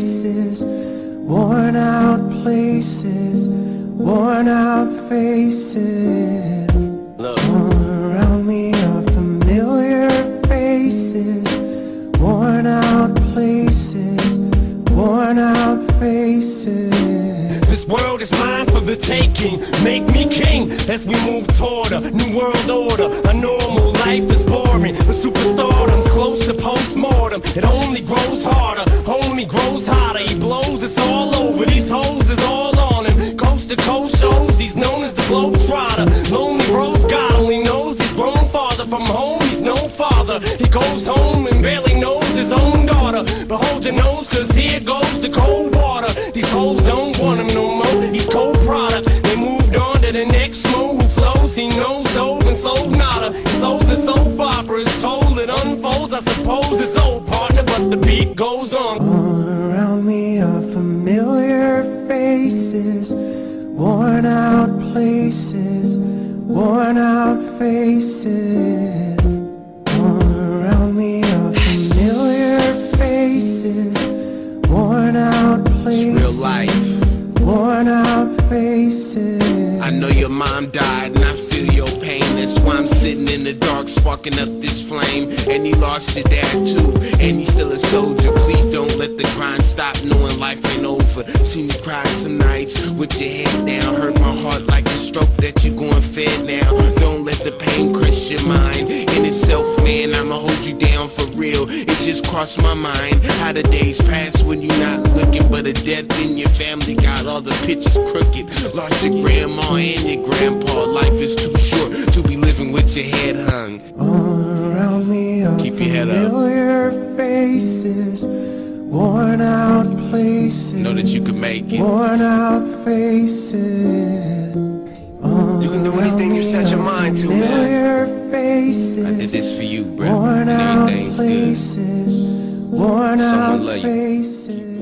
faces, worn out places, worn out faces. All around me are familiar faces, worn out places, worn out faces. This world is mine for the taking. Make me king as we move toward a new world order. A normal life is boring, but superstardom's close to post-mortem. It only grows harder, homie grows hotter. He blows, it's all over. These hoes is all on him. Coast to coast shows, he's known as the Globetrotter. Lonely roads, God only knows he's grown farther from home. He's no father. He goes home and barely knows his own daughter. But hold your nose, cause here goes the cold water. These hoes don't want him no more. He's cold product. They moved on to the next mo who flows. He knows dove and sold nada. He sold the soap opera, is told it unfolds. I suppose it's old partner, but the beat goes on. All around me are familiar faces, worn out places, worn out faces. All around me are familiar faces, worn out places. It's real life. Worn out faces. I know your mom died and I feel your pain. That's why I'm sitting in the dark sparking up this flame. And you lost your dad too, and he's still a soldier. Please don't let the grind stop knowing life ain't over. See me cry some nights with your head down. Hurt my heart like a stroke that you going fed now. Don't let the pain crush your mind. In itself, man, I'ma hold you down for real. It just crossed my mind how the days pass when you're not looking. But a death in your family got all the pictures crooked. Lost your grandma and your grandpa. Life is too short to be living with your head hung. All around me are Keep your head up. familiar faces, worn out places. Know that you can make it. Worn out faces. All You can do anything you set your mind to, man. familiar faces. I did this for you, bro. Worn And out everything's good. places, worn Someone out love you. faces.